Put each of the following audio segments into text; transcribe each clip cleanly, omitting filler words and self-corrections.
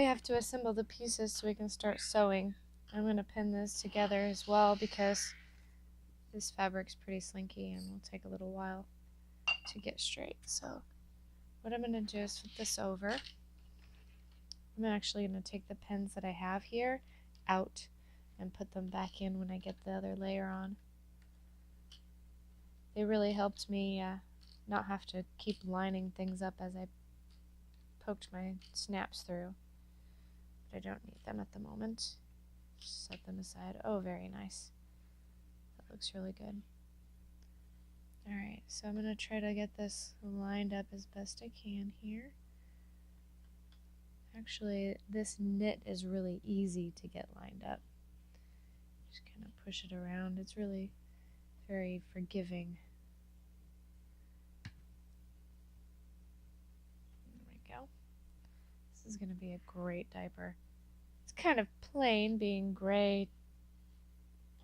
have to assemble the pieces so we can start sewing. I'm going to pin this together as well because this fabric's pretty slinky and will take a little while to get straight. So what I'm going to do is flip this over. I'm actually going to take the pins that I have here out and put them back in when I get the other layer on. They really helped me not have to keep lining things up as I poked my snaps through. But I don't need them at the moment. Just set them aside. Oh, very nice. That looks really good. Alright, so I'm going to try to get this lined up as best I can here. Actually, this knit is really easy to get lined up. Just kind of push it around. It's really very forgiving. There we go. This is going to be a great diaper. It's kind of plain, being gray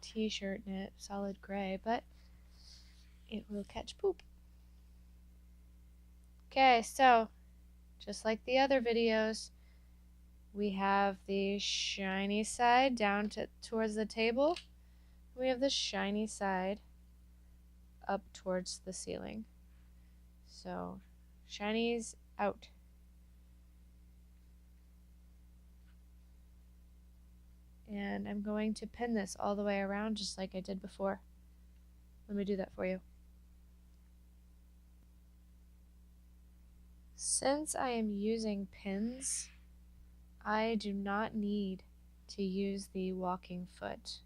t-shirt knit, solid gray, but it will catch poop. Okay, so just like the other videos, we have the shiny side down towards the table. We have the shiny side up towards the ceiling. So shiny's out. And I'm going to pin this all the way around just like I did before. Let me do that for you. Since I am using pins, I do not need to use the walking foot.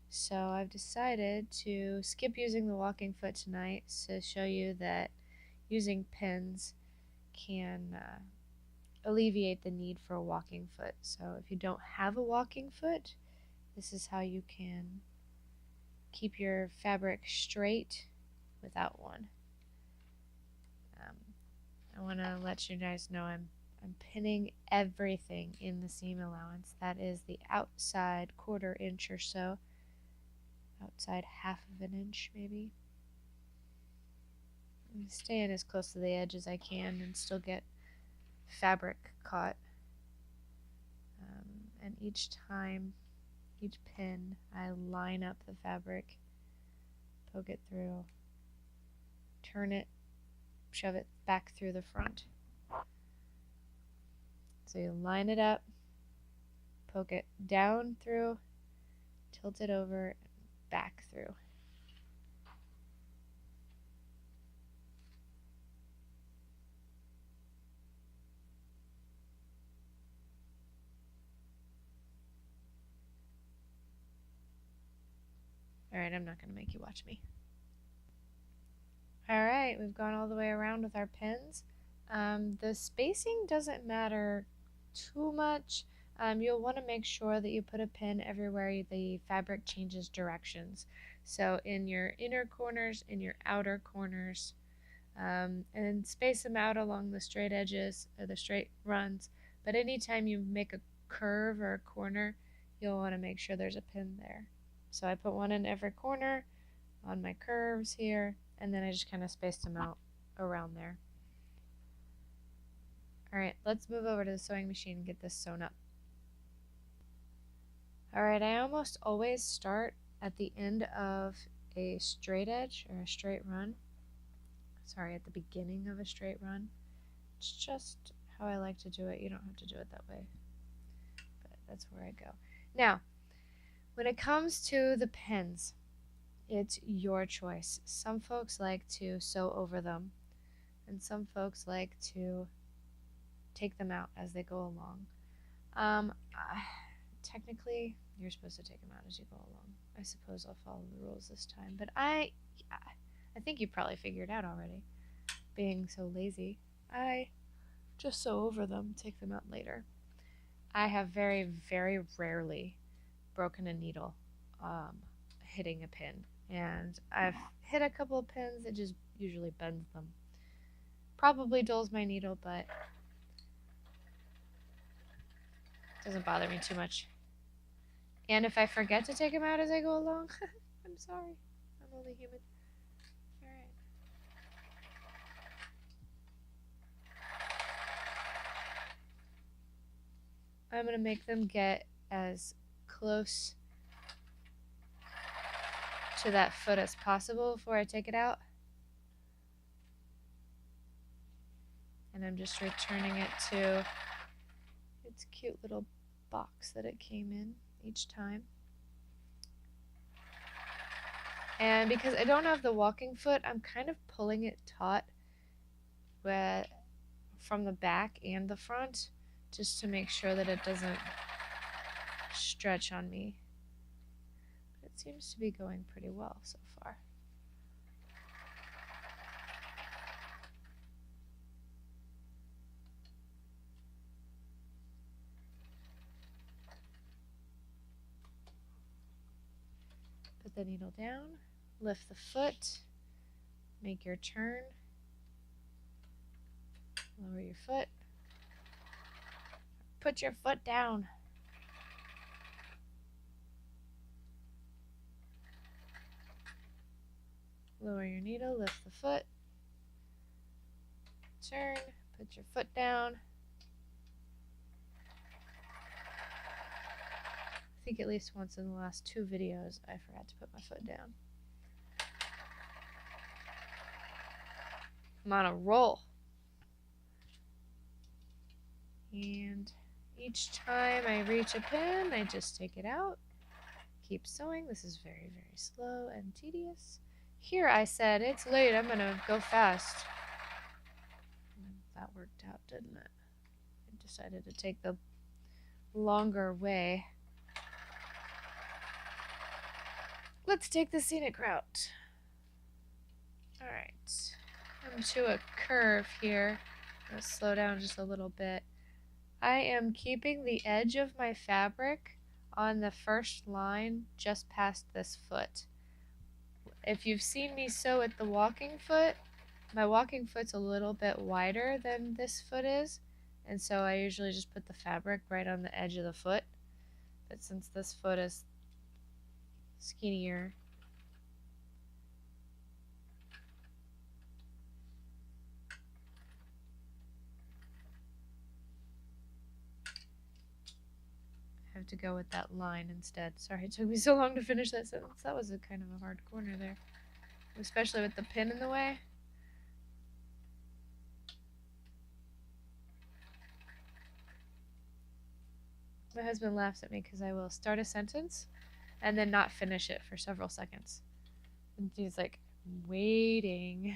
So I've decided to skip using the walking foot tonight to show you that using pins can alleviate the need for a walking foot. So if you don't have a walking foot, this is how you can keep your fabric straight without one. I want to let you guys know I'm pinning everything in the seam allowance. That is the outside 1/4 inch or so. Outside 1/2 of an inch maybe. I'm staying as close to the edge as I can and still get fabric caught. And each time, each pin, I line up the fabric, poke it through, turn it, shove it back through the front. So you line it up, poke it down through, tilt it over, and back through. Alright, I'm not going to make you watch me. Alright, we've gone all the way around with our pins. The spacing doesn't matter too much. You'll want to make sure that you put a pin everywhere the fabric changes directions. So in your inner corners, in your outer corners, and space them out along the straight edges or the straight runs. But anytime you make a curve or a corner, you'll want to make sure there's a pin there. So I put one in every corner on my curves here, and then I just kind of spaced them out around there. Alright, let's move over to the sewing machine and get this sewn up. Alright, I almost always start at the end of a straight edge or a straight run. Sorry, at the beginning of a straight run. It's just how I like to do it. You don't have to do it that way, but that's where I go. Now, when it comes to the pins, it's your choice. Some folks like to sew over them, and some folks like to take them out as they go along. Technically, you're supposed to take them out as you go along. I suppose I'll follow the rules this time, but I think you probably figured out already. Being so lazy, I just sew over them, take them out later. I have very, very rarely broken a needle hitting a pin, and I've hit a couple of pins. It just usually bends them. Probably dulls my needle, but doesn't bother me too much. And if I forget to take them out as I go along, I'm sorry. I'm only human. Alright. I'm going to make them get as close to that foot as possible before I take it out. And I'm just returning it to its cute little box that it came in each time. And because I don't have the walking foot, I'm kind of pulling it taut from the back and the front, just to make sure that it doesn't stretch on me. But it seems to be going pretty well so far. Put the needle down, lift the foot, make your turn, lower your foot, put your foot down. Lower your needle, lift the foot, turn, put your foot down. I think at least once in the last 2 videos I forgot to put my foot down. I'm on a roll. And each time I reach a pin, I just take it out. Keep sewing. This is very, very slow and tedious. Here I said, it's late, I'm gonna go fast. And that worked out, didn't it? I decided to take the longer way. Let's take the scenic route. Alright, I'm to a curve here. I'm gonna slow down just a little bit. I am keeping the edge of my fabric on the first line just past this foot. If you've seen me sew at the walking foot, my walking foot's a little bit wider than this foot is, and so I usually just put the fabric right on the edge of the foot. But since this foot is skinnier, I have to go with that line instead. Sorry it took me so long to finish that sentence. That was a kind of a hard corner there, especially with the pin in the way. My husband laughs at me because I will start a sentence and then not finish it for several seconds. And he's like, waiting.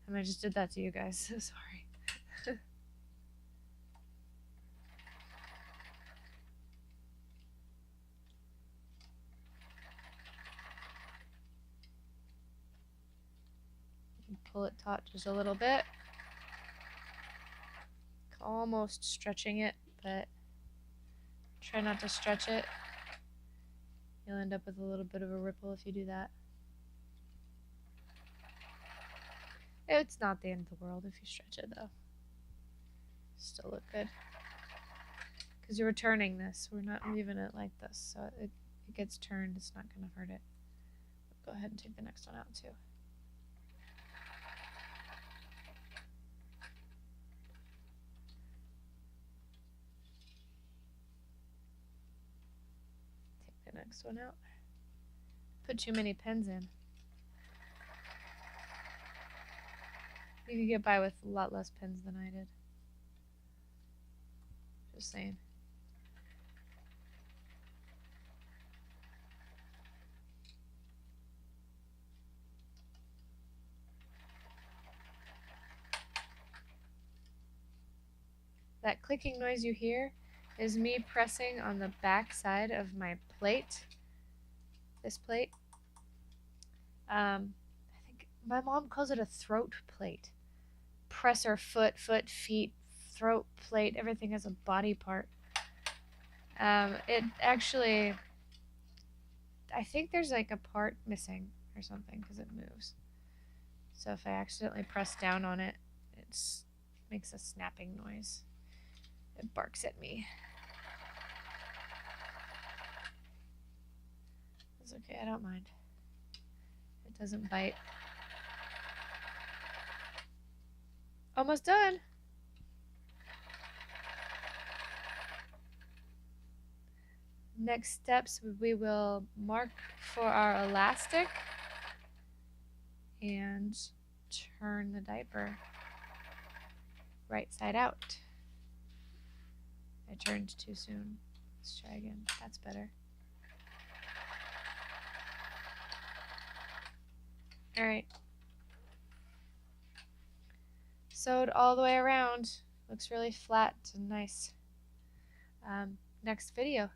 And I just did that to you guys, so sorry. Pull it taut just a little bit. Almost stretching it, but try not to stretch it. You'll end up with a little bit of a ripple if you do that. It's not the end of the world if you stretch it though. Still look good. Because you're turning this. We're not leaving it like this. So it gets turned. It's not going to hurt it. Go ahead and take the next one out too. Take the next one out. Put too many pins in. You could get by with a lot less pins than I did. Just saying. That clicking noise you hear is me pressing on the back side of my plate. This plate. I think my mom calls it a throat plate. Presser foot, feet, throat plate. Everything has a body part. It actually, I think there's like a part missing or something because it moves. So if I accidentally press down on it, it makes a snapping noise. It barks at me. It's okay, I don't mind. It doesn't bite. Almost done. Next steps, we will mark for our elastic and turn the diaper right side out. I turned too soon. Let's try again. That's better. Alright. Sewed all the way around. Looks really flat and nice. Next video.